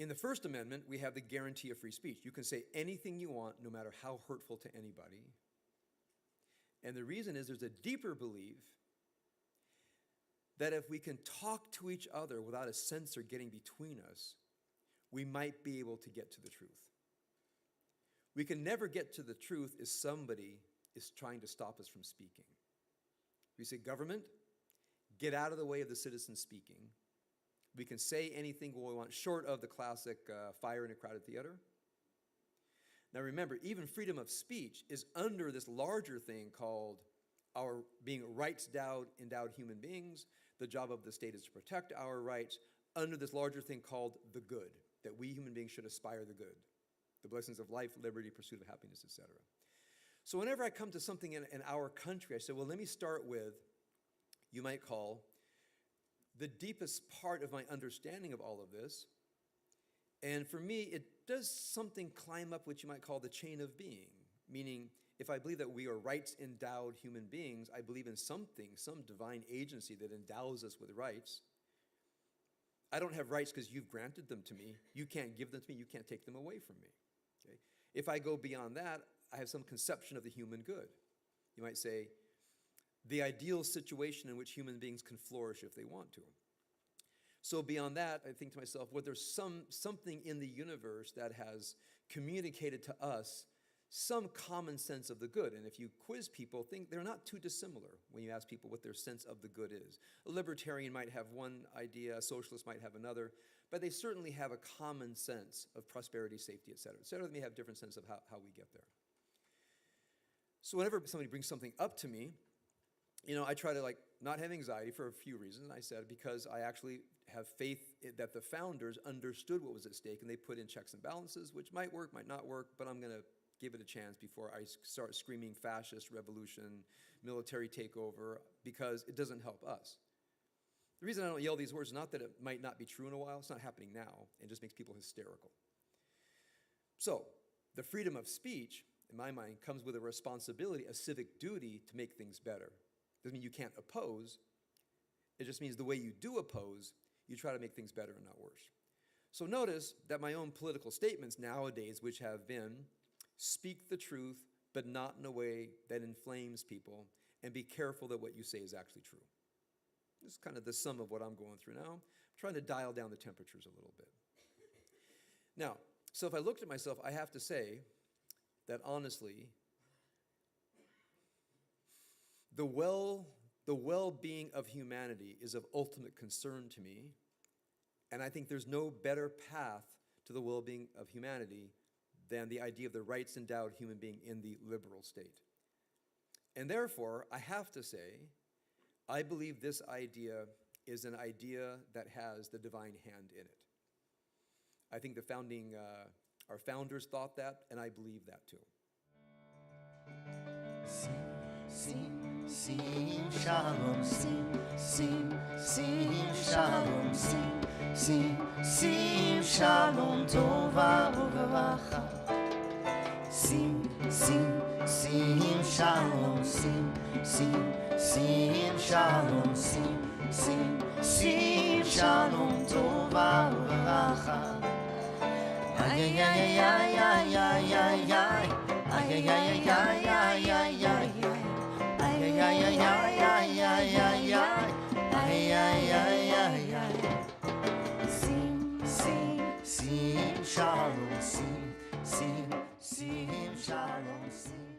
in the First Amendment, we have the guarantee of free speech. You can say anything you want, no matter how hurtful to anybody. And the reason is there's a deeper belief that if we can talk to each other without a censor getting between us, we might be able to get to the truth. We can never get to the truth if somebody is trying to stop us from speaking. We say, government, get out of the way of the citizen speaking. We can say anything we want, short of the classic fire in a crowded theater. Now remember, even freedom of speech is under this larger thing called our being rights-endowed human beings. The job of the state is to protect our rights under this larger thing called the good, that we human beings should aspire the good, the blessings of life, liberty, pursuit of happiness, etc. So whenever I come to something in our country, I say, well, let me start with, you might call, the deepest part of my understanding of all of this. And for me, it does something climb up what you might call the chain of being, meaning if I believe that we are rights-endowed human beings, I believe in something, some divine agency that endows us with rights. I don't have rights because you've granted them to me. You can't give them to me. You can't take them away from me. Okay? If I go beyond that, I have some conception of the human good. You might say, the ideal situation in which human beings can flourish if they want to. So beyond that, I think to myself, well, there's something in the universe that has communicated to us some common sense of the good. And if you quiz people, they're not too dissimilar when you ask people what their sense of the good is. A libertarian might have one idea, a socialist might have another, but they certainly have a common sense of prosperity, safety, et cetera. They may have different sense of how we get there. So whenever somebody brings something up to me, I try to not have anxiety for a few reasons. I said because I actually have faith that the founders understood what was at stake and they put in checks and balances, which might work, might not work, but I'm going to give it a chance before I start screaming fascist, revolution, military takeover, because it doesn't help us. The reason I don't yell these words is not that it might not be true in a while. It's not happening now. It just makes people hysterical. So the freedom of speech, in my mind, comes with a responsibility, a civic duty to make things better. Doesn't mean you can't oppose. It just means the way you do oppose, you try to make things better and not worse. So notice that my own political statements nowadays, which have been, speak the truth, but not in a way that inflames people, and be careful that what you say is actually true. This is kind of the sum of what I'm going through now. I'm trying to dial down the temperatures a little bit. Now, so if I looked at myself, I have to say that honestly, the well-being of humanity is of ultimate concern to me, and I think there's no better path to the well-being of humanity than the idea of the rights-endowed human being in the liberal state. And therefore, I have to say, I believe this idea is an idea that has the divine hand in it. I think our founders thought that, and I believe that too. Sing, sing, shalom, sing, sing, sing, shalom, sing, sing, sing, shalom, tova uveracha. Sing, sing, sing, shalom, sing, sing, sing, shalom, sing, sing, sing, shalom, tova uveracha. Ay, ay, ay, ay, ay, ay, ay, ay. Ay, ay, ay, ay, ay, ay, ay, ay. Ay, ay, ay, ay, ay, ay, ay, ay. Ay, ay, ay, ay, ay. Sing, sing, sing, shalom, sing, sing, sing, shalom, sing.